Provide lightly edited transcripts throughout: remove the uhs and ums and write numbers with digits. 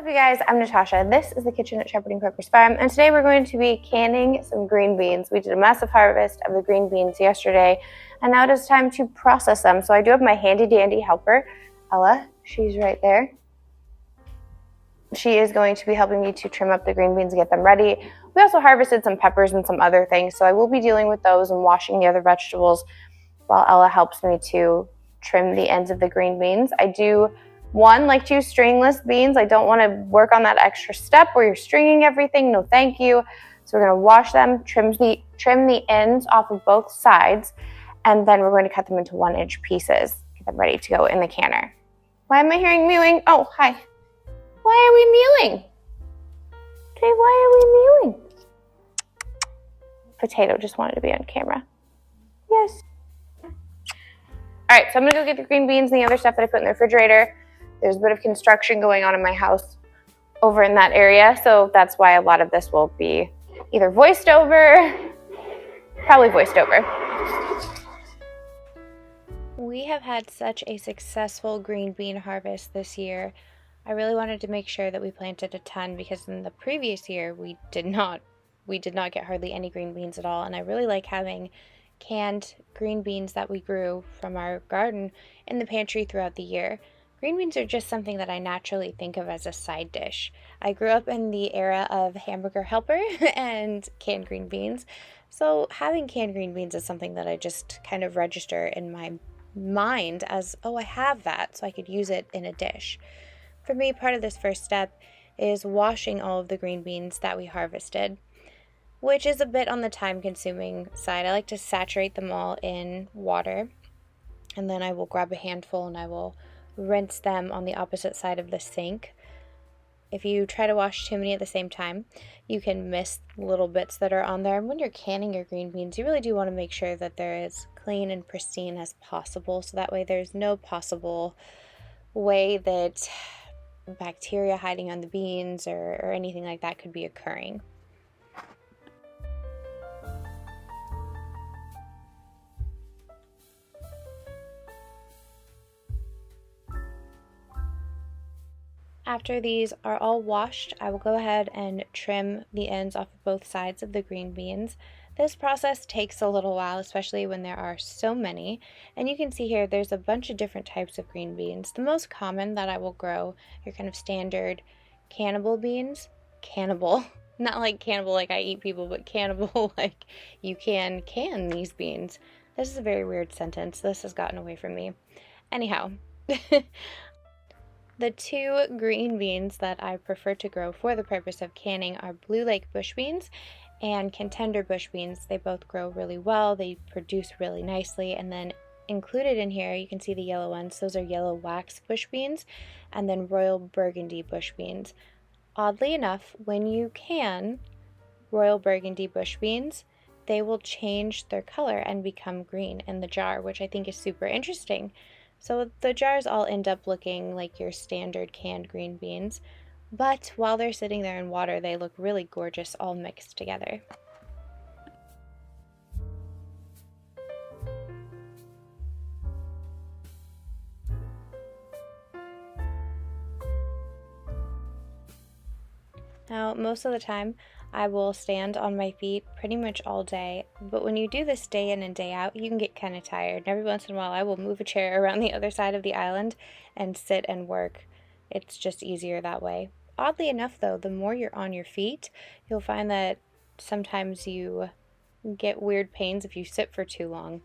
What's up, you guys? I'm Natasha. This is the kitchen at Shepherding Quakers Farm, and today we're going to be canning some green beans. We did a massive harvest of the green beans yesterday, and now it is time to process them. So I do have my handy dandy helper, Ella. She's right there. She is going to be helping me to trim up the green beans and get them ready. We also harvested some peppers and some other things, so I will be dealing with those and washing the other vegetables while Ella helps me to trim the ends of the green beans. I do like to use stringless beans. I don't want to work on that extra step where you're stringing everything. No, thank you. So we're going to wash them, trim the ends off of both sides, and then we're going to cut them into 1-inch pieces. Get them ready to go in the canner. Why am I hearing mewing? Oh, hi. Why are we mewing? Okay, why are we mewing? Potato just wanted to be on camera. Yes. All right, so I'm gonna go get the green beans and the other stuff that I put in the refrigerator. There's a bit of construction going on in my house over in that area, so that's why a lot of this will be either voiced over, probably voiced over. We have had such a successful green bean harvest this year. I really wanted to make sure that we planted a ton because in the previous year we did not get hardly any green beans at all, and I really like having canned green beans that we grew from our garden in the pantry throughout the year. Green beans are just something that I naturally think of as a side dish. I grew up in the era of hamburger helper and canned green beans, so having canned green beans is something that I just kind of register in my mind as, oh, I have that, so I could use it in a dish. For me, part of this first step is washing all of the green beans that we harvested, which is a bit on the time-consuming side. I like to saturate them all in water, and then I will grab a handful and I will rinse them on the opposite side of the sink. If you try to wash too many at the same time, you can miss little bits that are on there. And when you're canning your green beans, you really do want to make sure that they're as clean and pristine as possible, so that way there's no possible way that bacteria hiding on the beans or anything like that could be occurring. After these are all washed, I will go ahead and trim the ends off of both sides of the green beans. This process takes a little while, especially when there are so many. And you can see here there's a bunch of different types of green beans. The most common that I will grow are kind of standard cannibal beans. Cannibal. Not like cannibal like I eat people, but cannibal like you can these beans. This is a very weird sentence. This has gotten away from me. Anyhow. The two green beans that I prefer to grow for the purpose of canning are Blue Lake bush beans and Contender bush beans. They both grow really well, they produce really nicely, and then included in here you can see the yellow ones. Those are yellow wax bush beans and then Royal Burgundy bush beans. Oddly enough, when you can Royal Burgundy bush beans, they will change their color and become green in the jar, which I think is super interesting. So the jars all end up looking like your standard canned green beans, but while they're sitting there in water, they look really gorgeous all mixed together. Now, most of the time, I will stand on my feet pretty much all day, but when you do this day in and day out, you can get kind of tired. And every once in a while, I will move a chair around the other side of the island and sit and work. It's just easier that way. Oddly enough, though, the more you're on your feet, you'll find that sometimes you get weird pains if you sit for too long.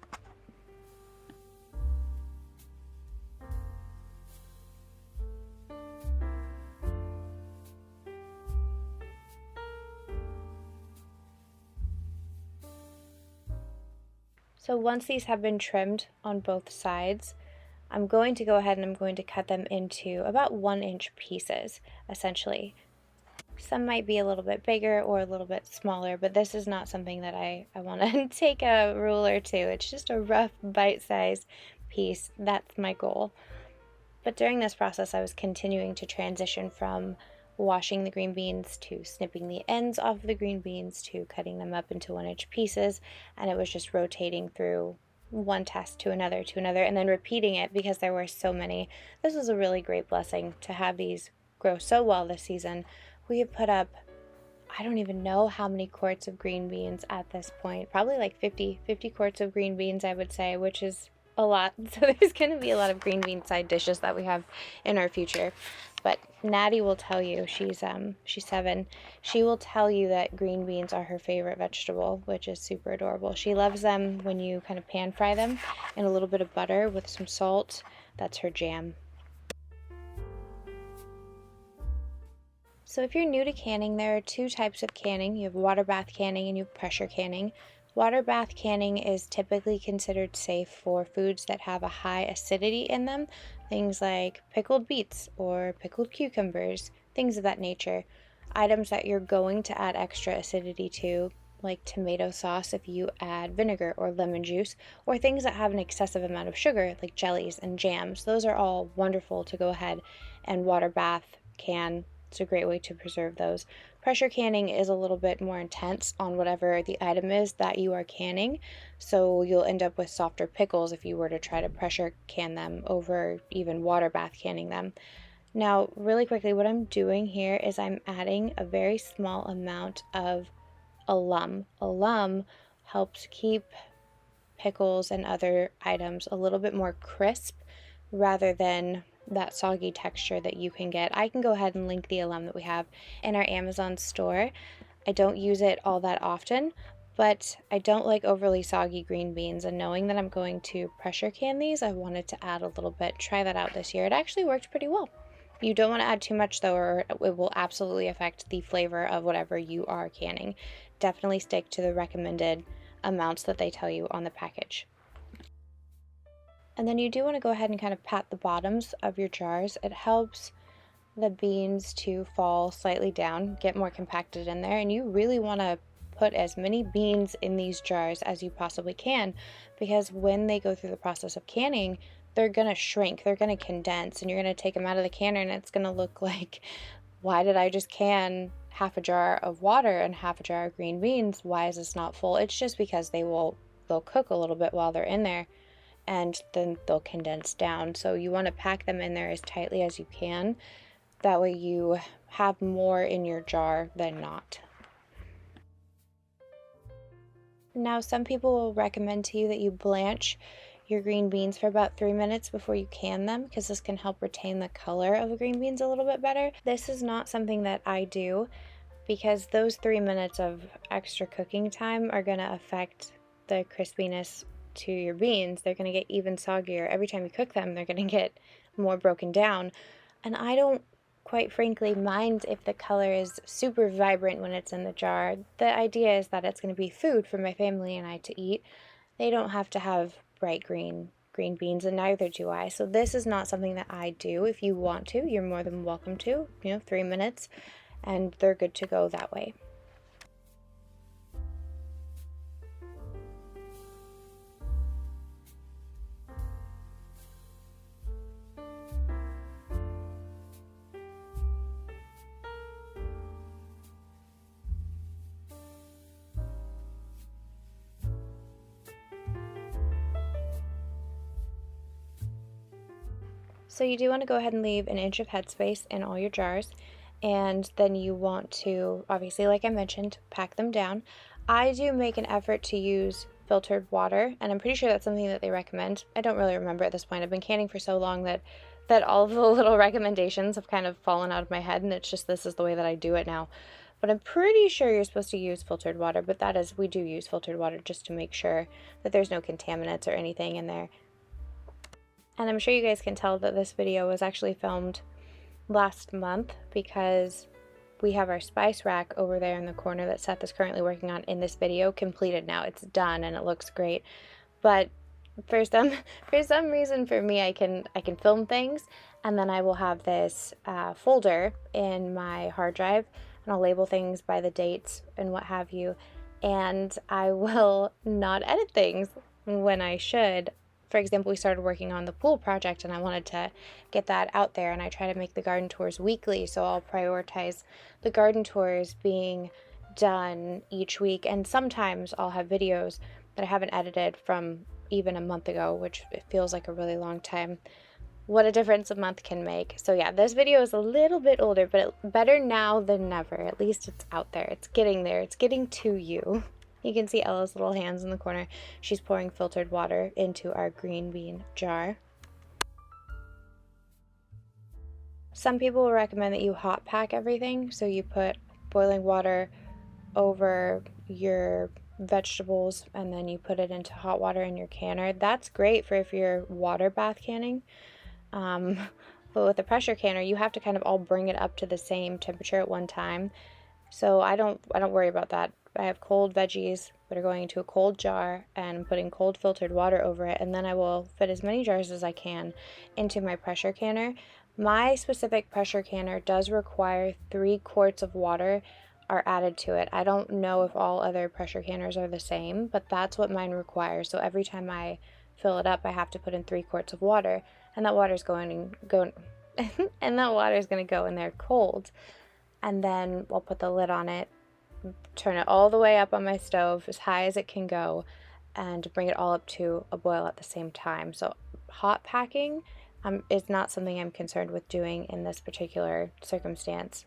So once these have been trimmed on both sides, I'm going to go ahead and I'm going to cut them into about 1-inch pieces, essentially. Some might be a little bit bigger or a little bit smaller, but this is not something that I want to take a ruler to. It's just a rough bite-sized piece. That's my goal. But during this process, I was continuing to transition from washing the green beans to snipping the ends off of the green beans to cutting them up into 1-inch pieces, and it was just rotating through one task to another, and then repeating it because there were so many. This was a really great blessing to have these grow so well this season. We have put up, I don't even know how many quarts of green beans at this point. Probably like 50 quarts of green beans, I would say, which is a lot. So there's going to be a lot of green bean side dishes that we have in our future. But Natty will tell you, she's 7. She will tell you that green beans are her favorite vegetable, which is super adorable. She loves them when you kind of pan fry them in a little bit of butter with some salt. That's her jam. So if you're new to canning, there are 2 types of canning. You have water bath canning and you have pressure canning. Water bath canning is typically considered safe for foods that have a high acidity in them, things like pickled beets or pickled cucumbers, things of that nature. Items that you're going to add extra acidity to, like tomato sauce if you add vinegar or lemon juice, or things that have an excessive amount of sugar, like jellies and jams. Those are all wonderful to go ahead and water bath can. It's a great way to preserve those. Pressure canning is a little bit more intense on whatever the item is that you are canning, so you'll end up with softer pickles if you were to try to pressure can them over even water bath canning them. Now, really quickly, what I'm doing here is I'm adding a very small amount of alum. Alum helps keep pickles and other items a little bit more crisp rather than that soggy texture that you can get. I can go ahead and link the alum that we have in our Amazon store. I don't use it all that often, but I don't like overly soggy green beans, and knowing that I'm going to pressure can these, I wanted to add a little bit. Try that out this year. It actually worked pretty well. You don't want to add too much though, or it will absolutely affect the flavor of whatever you are canning. Definitely stick to the recommended amounts that they tell you on the package. And then you do want to go ahead and kind of pat the bottoms of your jars. It helps the beans to fall slightly down, get more compacted in there, and you really want to put as many beans in these jars as you possibly can, because when they go through the process of canning, they're going to shrink, they're going to condense, and you're going to take them out of the canner and it's going to look like, why did I just can half a jar of water and half a jar of green beans? Why is this not full? It's just because they'll cook a little bit while they're in there, and then they'll condense down. So you want to pack them in there as tightly as you can. That way you have more in your jar than not. Now, some people will recommend to you that you blanch your green beans for about 3 minutes before you can them, because this can help retain the color of the green beans a little bit better. This is not something that I do, because those 3 minutes of extra cooking time are going to affect the crispiness to your beans. They're going to get even soggier. Every time you cook them, they're going to get more broken down. And I don't, quite frankly, mind if the color is super vibrant when it's in the jar. The idea is that it's going to be food for my family and I to eat. They don't have to have bright green beans, and neither do I. So this is not something that I do. If you want to, you're more than welcome to. 3 minutes, and they're good to go that way. So you do want to go ahead and leave an inch of headspace in all your jars, and then you want to, obviously, like I mentioned, pack them down. I do make an effort to use filtered water, and I'm pretty sure that's something that they recommend. I don't really remember at this point. I've been canning for so long that all of the little recommendations have kind of fallen out of my head, and it's just this is the way that I do it now. But I'm pretty sure you're supposed to use filtered water, but we do use filtered water just to make sure that there's no contaminants or anything in there. And I'm sure you guys can tell that this video was actually filmed last month, because we have our spice rack over there in the corner that Seth is currently working on in this video completed now. It's done and it looks great. But for some reason for me, I can film things, and then I will have this folder in my hard drive, and I'll label things by the dates and what have you, and I will not edit things when I should. For example, we started working on the pool project, and I wanted to get that out there, and I try to make the garden tours weekly, so I'll prioritize the garden tours being done each week, and sometimes I'll have videos that I haven't edited from even a month ago, which it feels like a really long time. what a difference a month can make. So yeah, this video is a little bit older, but better now than never. At least it's out there. It's getting there. It's getting to you. You can see Ella's little hands in the corner. She's pouring filtered water into our green bean jar. Some people will recommend that you hot pack everything. So you put boiling water over your vegetables and then you put it into hot water in your canner. That's great for if you're water bath canning. But with a pressure canner, you have to kind of all bring it up to the same temperature at one time. So I don't worry about that. I have cold veggies that are going into a cold jar and I'm putting cold filtered water over it, and then I will fit as many jars as I can into my pressure canner. My specific pressure canner does require 3 quarts of water are added to it. I don't know if all other pressure canners are the same, but that's what mine requires. So every time I fill it up, I have to put in 3 quarts of water, and that water's going and that water is going to go in there cold. And then I'll put the lid on it, turn it all the way up on my stove as high as it can go, and bring it all up to a boil at the same time. So hot packing is not something I'm concerned with doing in this particular circumstance.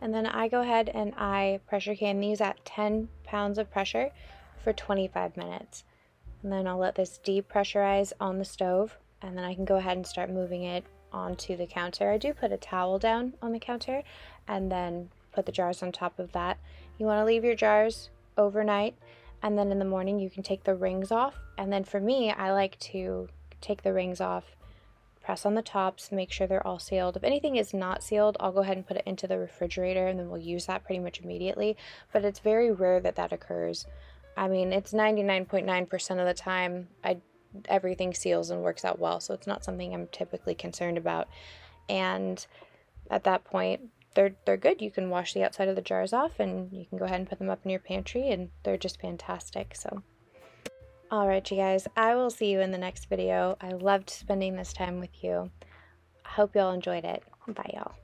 And then I go ahead and I pressure can these at 10 pounds of pressure for 25 minutes. And then I'll let this depressurize on the stove, and then I can go ahead and start moving it onto the counter. I do put a towel down on the counter and then put the jars on top of that. You want to leave your jars overnight, and then in the morning you can take the rings off. And then for me, I like to take the rings off, press on the tops, make sure they're all sealed. If anything is not sealed, I'll go ahead and put it into the refrigerator, and then we'll use that pretty much immediately. But it's very rare that that occurs. I mean, it's 99.9% of the time everything seals and works out well, so it's not something I'm typically concerned about. And at that point, they're good. You can wash the outside of the jars off, and you can go ahead and put them up in your pantry, and they're just fantastic. So alright, you guys, I will see you in the next video. I loved spending this time with you. I hope y'all enjoyed it. Bye, y'all.